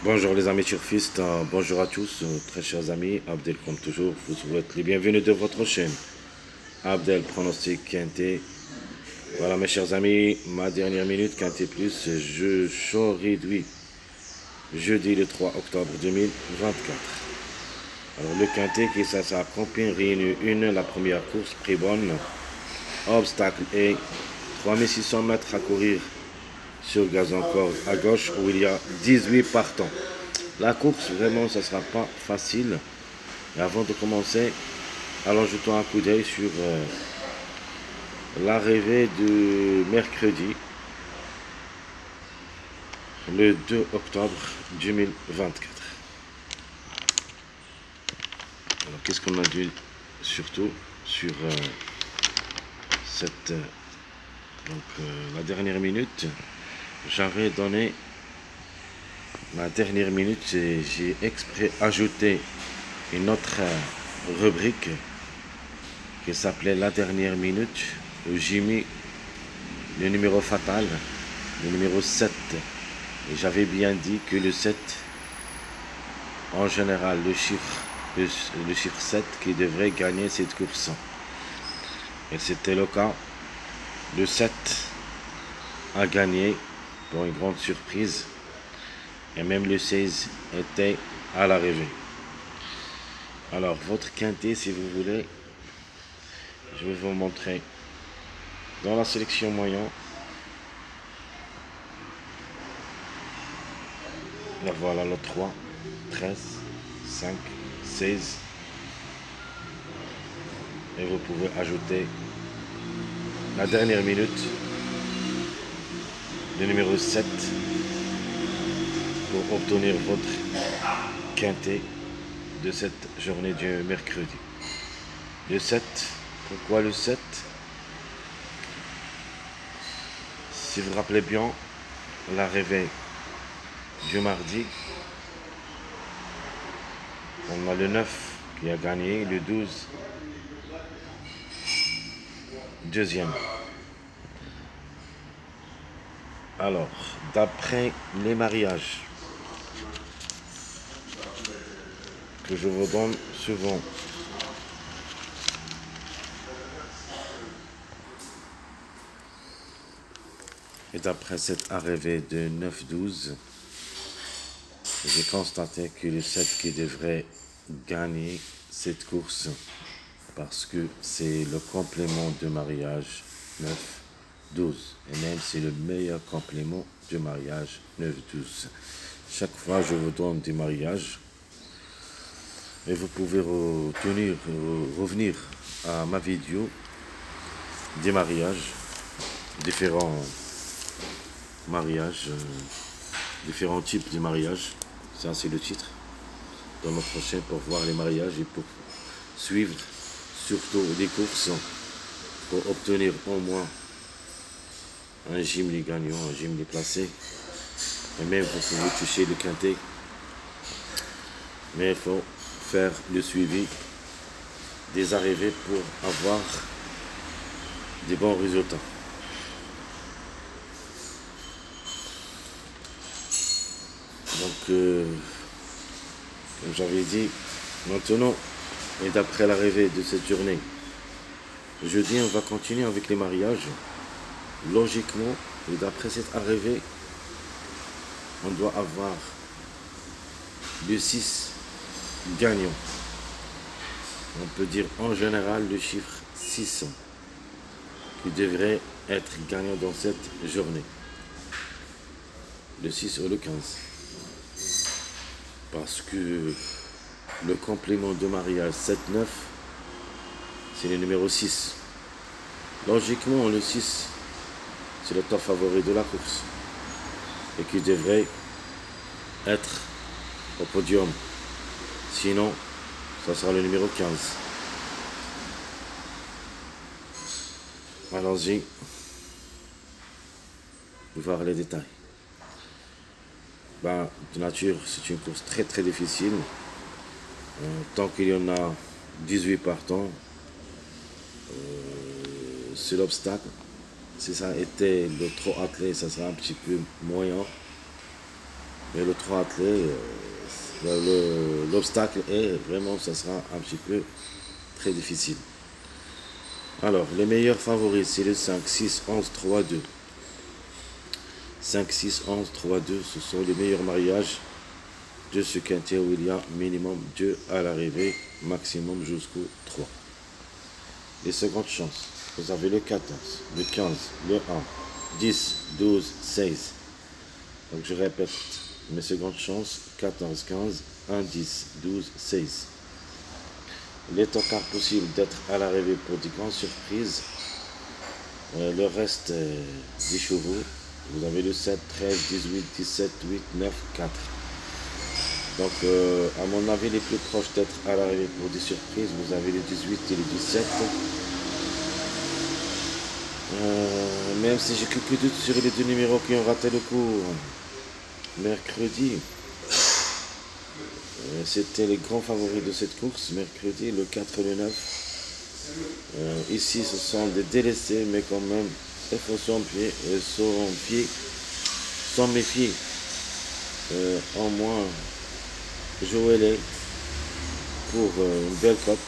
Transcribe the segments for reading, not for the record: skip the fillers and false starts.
Bonjour les amis turfistes, bonjour à tous, très chers amis. Abdel comme toujours vous souhaite les bienvenus de votre chaîne. Abdel pronostic Quintet. Voilà mes chers amis, ma dernière minute Quintet Plus, je chaud réduit. Jeudi le 3 octobre 2024. Alors le Quintet qui ça Compiègne réunit une, la première course, prix bonne. Obstacle et 3600 mètres à courir sur gazon corde à gauche où il y a 18 partants. La course, vraiment, ça ne sera pas facile. Et avant de commencer, allons jeter un coup d'œil sur l'arrivée de mercredi, le 2 octobre 2024. Alors, qu'est-ce qu'on a dit surtout sur cette... la dernière minute, j'avais donné... La dernière minute, j'ai exprès ajouté une autre rubrique qui s'appelait la dernière minute, où j'ai mis le numéro fatal, le numéro 7. Et j'avais bien dit que le 7, en général, le chiffre 7 qui devrait gagner cette course. Et c'était le cas. Le 7 a gagné pour une grande surprise. Et même le 16 était à l'arrivée. Alors, votre quintet, si vous voulez, je vais vous montrer dans la sélection moyen. Là, voilà le 3, 13, 5, 16. Et vous pouvez ajouter la dernière minute, le numéro 7. Pour obtenir votre quintet de cette journée du mercredi. Le 7, pourquoi le 7? Si vous vous rappelez bien, l'arrivée du mardi, on a le 9 qui a gagné, le 12, deuxième. Alors, d'après les mariages que je vous donne souvent, et d'après cette arrivée de 9-12, j'ai constaté que le 7 qui devrait gagner cette course, parce que c'est le complément de mariage 9-12, et même c'est le meilleur complément de mariage 9-12. Chaque fois je vous donne des mariages, et vous pouvez revenir à ma vidéo des mariages, différents mariages, différents types de mariages. Ça c'est le titre dans notre chaîne, pour voir les mariages et pour suivre surtout les courses, pour obtenir au moins un gimli gagnant, un gimli placé. Et même vous pouvez toucher le quintet, mais il faut faire le suivi des arrivées pour avoir des bons résultats. Donc, comme j'avais dit, maintenant, et d'après l'arrivée de cette journée, jeudi, on va continuer avec les mariages. Logiquement, et d'après cette arrivée, on doit avoir le 6 gagnant. On peut dire en général le chiffre 600 qui devrait être gagnant dans cette journée. Le 6 ou le 15. Parce que le complément de mariage 7-9, c'est le numéro 6. Logiquement, le 6, c'est le top favori de la course. Et qui devrait être au podium. Sinon, ça sera le numéro 15. Allons-y. Voir les détails. De nature, c'est une course très très difficile. Tant qu'il y en a 18 partants, c'est l'obstacle. Si ça était le trop attelé, ça sera un petit peu moyen. Mais le 3 attelé, l'obstacle est vraiment, ça sera un petit peu très difficile. Alors, les meilleurs favoris, c'est le 5, 6, 11, 3, 2. 5, 6, 11, 3, 2, ce sont les meilleurs mariages de ce quintet où il y a minimum 2 à l'arrivée, maximum jusqu'au 3. Les secondes chances, vous avez le 14, le 15, le 1, 10, 12, 16. Donc je répète, mes secondes chances, 14, 15, 1, 10, 12, 16. Les tocards possibles d'être à l'arrivée pour des grandes surprises. Le reste des chevaux, vous avez le 7, 13, 18, 17, 8, 9, 4. Donc à mon avis, les plus proches d'être à l'arrivée pour des surprises, vous avez le 18 et le 17. Même si j'ai quelques doutes sur les deux numéros qui ont raté le coup mercredi. C'était les grands favoris de cette course, mercredi, le 4 et le 9. Ici, ce sont des délaissés, mais quand même, il faut s'en méfier. En moins, Joël pour une belle cote,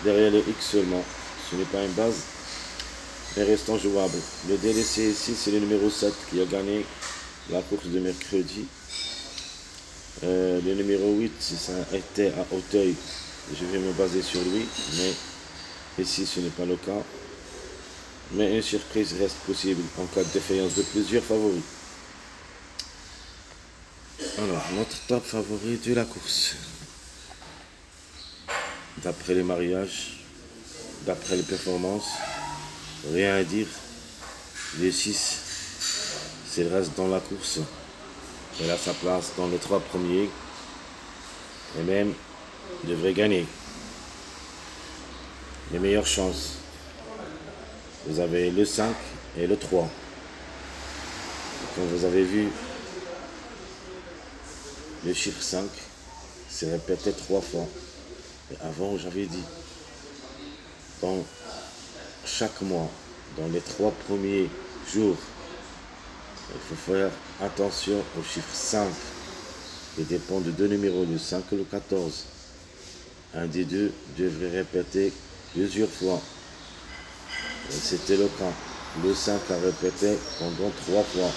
derrière le X seulement. Ce n'est pas une base, mais restant jouable. Le délaissé ici, c'est le numéro 7 qui a gagné la course de mercredi. Le numéro 8, si ça était à Auteuil, je vais me baser sur lui, mais ici ce n'est pas le cas. Mais une surprise reste possible en cas de défaillance de plusieurs favoris. Alors, notre top favori de la course. D'après les mariages, d'après les performances, rien à dire. Le 6, s'il reste dans la course, il a sa place dans les 3 premiers et même devrait gagner. Les meilleures chances, vous avez le 5 et le 3. Comme vous avez vu, le chiffre 5 s'est répété 3 fois. Et avant, j'avais dit, dans chaque mois, dans les 3 premiers jours, il faut faire attention au chiffre 5. Il dépend de 2 numéros, le 5 et le 14. Un des deux devrait répéter plusieurs fois. C'était le cas. Le 5 a répété pendant 3 fois.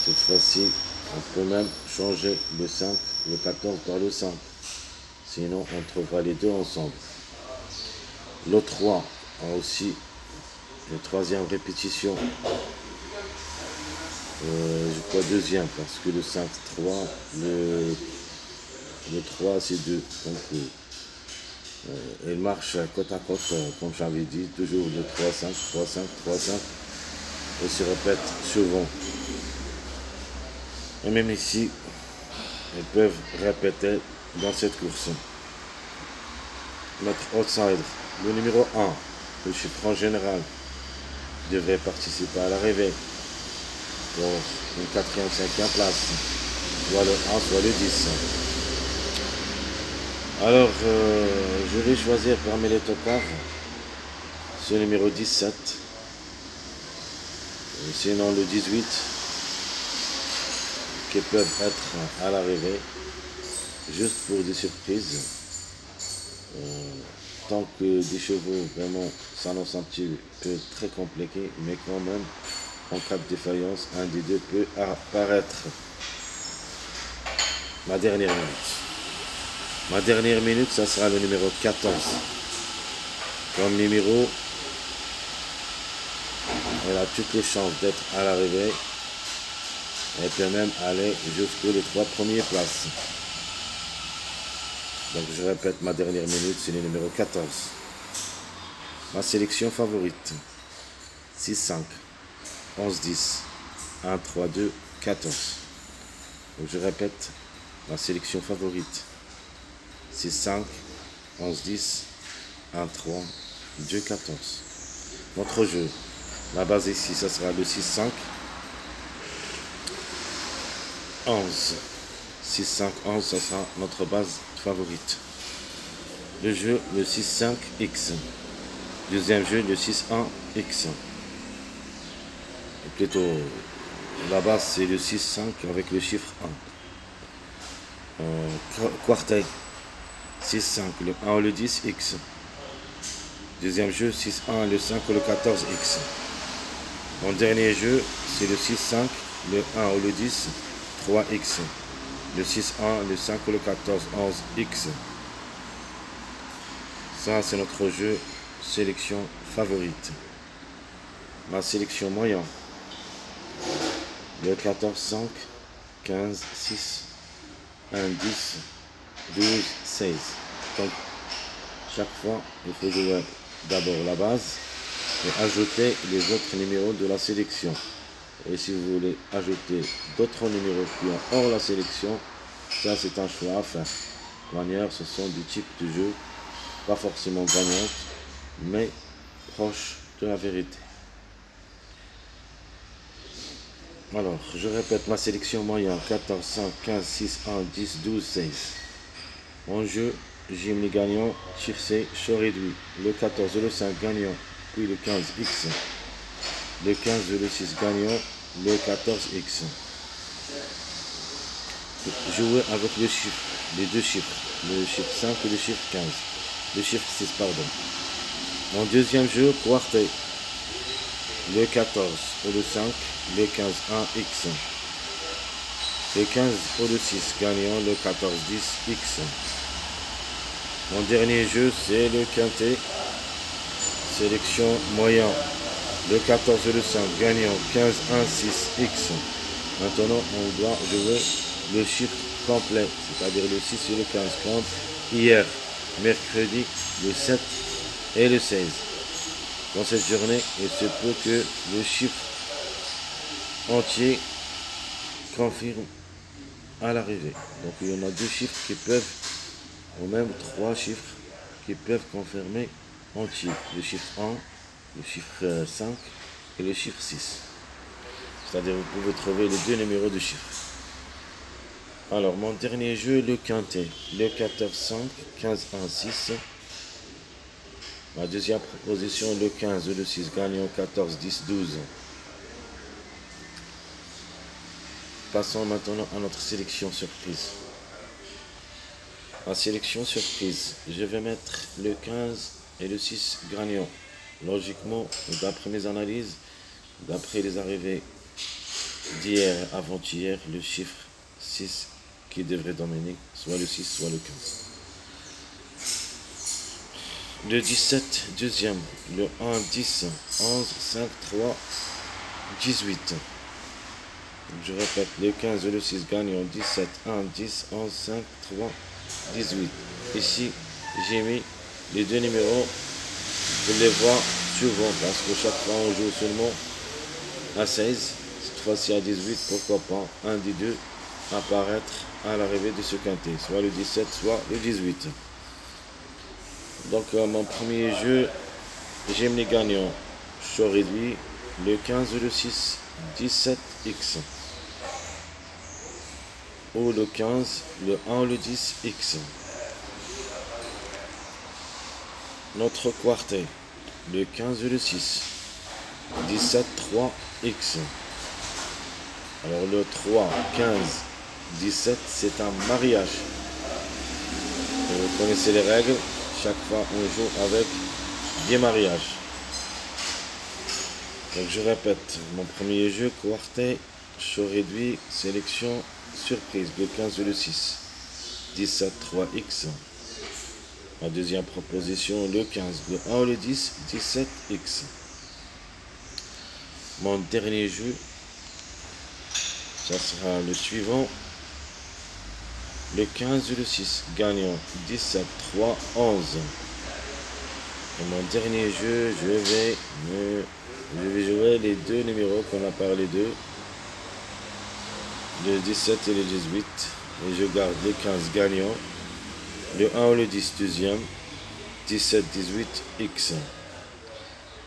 Cette fois-ci, on peut même changer le 5, le 14 par le 5. Sinon, on trouvera les deux ensemble. Le 3 a aussi une 3e répétition. Je crois 2e parce que le 5, 3, le 3 c'est 2. Donc il marche côte à côte, comme j'avais dit, toujours le 3, 5, 3, 5, 3, 5. Il se répète souvent. Et même ici, ils peuvent répéter dans cette course. Notre outsider, le numéro 1, le chiffre en général, devrait participer à l'arrivée pour une 4e, 5e place, soit le 1, soit le 10. Alors, je vais choisir parmi les tocards ce numéro 17, sinon le 18, qui peuvent être à l'arrivée, juste pour des surprises. Tant que des chevaux vraiment s'annoncent un petit peu très compliqué, mais quand même, en cas de défaillance, un des deux peut apparaître. Ma dernière minute. Ma dernière minute, ça sera le numéro 14. Comme numéro, elle a toutes les chances d'être à l'arrivée. Elle peut même aller jusqu'aux les 3 premières places. Donc je répète, ma dernière minute, c'est le numéro 14. Ma sélection favorite. 6, 5, 11, 10, 1, 3, 2, 14. Donc je répète, ma sélection favorite. 6, 5, 11, 10, 1, 3, 2, 14. Notre jeu, la base ici, ça sera le 6, 5, 11. 6, 5, 11, ça sera notre base favorite. Le jeu, le 6, 5, X. Deuxième jeu, le 6, 1, X. Plutôt La base, c'est le 6-5 avec le chiffre 1. Quartet, 6-5, le 1 ou le 10, X. Deuxième jeu, 6-1, le 5 ou le 14, X. Mon dernier jeu, c'est le 6-5, le 1 ou le 10, 3X. Le 6-1, le 5 ou le 14, 11X. Ça, c'est notre jeu sélection favorite. Ma sélection moyen. Le 14, 5, 15, 6, 1, 10, 12, 16. Donc, chaque fois, il faut jouer d'abord la base et ajouter les autres numéros de la sélection. Et si vous voulez ajouter d'autres numéros qui ont hors la sélection, ça c'est un choix à faire. De manière, ce sont des types de jeux, pas forcément gagnantes, mais proches de la vérité. Alors, je répète ma sélection moyenne 14, 5, 15, 6, 1, 10, 12, 16. En jeu, j'aime les gagnants, tiercé, chaud réduit. Le 14 et le 5 gagnant, puis le 15 X. Le 15 et le 6 gagnant, le 14 X. Jouer avec le chiffre, les deux chiffres, le chiffre 5 et le chiffre 15. Le chiffre 6, pardon. En deuxième jeu, quartet. Le 14 ou le 5, le 15, 1, X. Le 15 ou le 6 gagnant, le 14, 10, X. Mon dernier jeu, c'est le quintet. Sélection moyen. Le 14 et le 5 gagnant, 15, 1, 6, X. Maintenant, on doit jouer le chiffre complet, c'est-à-dire le 6 et le 15, comme hier, mercredi, le 7 et le 16. Dans cette journée, il se peut que le chiffre entier confirme à l'arrivée. Donc il y en a deux chiffres qui peuvent, ou même trois chiffres qui peuvent confirmer entier. Le chiffre 1, le chiffre 5 et le chiffre 6. C'est-à-dire vous pouvez trouver les deux numéros de chiffres. Alors mon dernier jeu, le quintet. Le 14, 5, 15, 1, 6. Ma deuxième proposition, le 15 et le 6 gagnant, 14, 10, 12. Passons maintenant à notre sélection surprise. La sélection surprise, je vais mettre le 15 et le 6 gagnant. Logiquement, d'après mes analyses, d'après les arrivées d'hier, avant-hier, le chiffre 6 qui devrait dominer, soit le 6, soit le 15. Le 17, deuxième, le 1, 10, 11, 5, 3, 18. Je répète, le 15 et le 6 gagnant, 17, 1, 10, 11, 5, 3, 18. Ici, j'ai mis les deux numéros, je les vois souvent, parce que chaque fois on joue seulement à 16, cette fois-ci à 18, pourquoi pas un des deux apparaître à l'arrivée de ce quintet, soit le 17, soit le 18. Donc mon premier jeu, j'aime les gagnants. Chaud réduit, le 15 ou le 6, 17X. Ou le 15, le 1 ou le 10X. Notre quartet, le 15 ou le 6, 17, 3X. Alors le 3, 15, 17, c'est un mariage. Et vous connaissez les règles. Chaque fois, on joue avec des mariages. Donc, je répète, mon premier jeu, quartet, chaud réduit, sélection, surprise, le 15 et le 6, 17, 3X. Ma deuxième proposition, le 15, le 1 ou le 10, 17X. Mon dernier jeu, ça sera le suivant. Le 15 et le 6, gagnant, 17, 3, 11. Et mon dernier jeu, je vais jouer les deux numéros qu'on a parlé d'eux. Le 17 et le 18. Et je garde le 15 gagnant. Le 1 ou le 10 deuxième. 17, 18, X.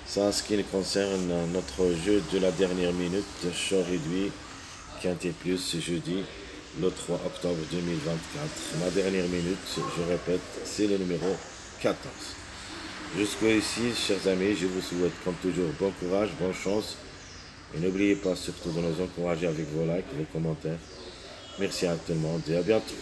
Ça, ce qui concerne notre jeu de la dernière minute, chaud réduit, quintet plus ce jeudi. Le 3 octobre 2024. Ma dernière minute, je répète, c'est le numéro 14. Jusqu'à ici, chers amis, je vous souhaite comme toujours bon courage, bonne chance Et n'oubliez pas surtout de nous encourager avec vos likes, vos commentaires. Merci à tout le monde et à bientôt.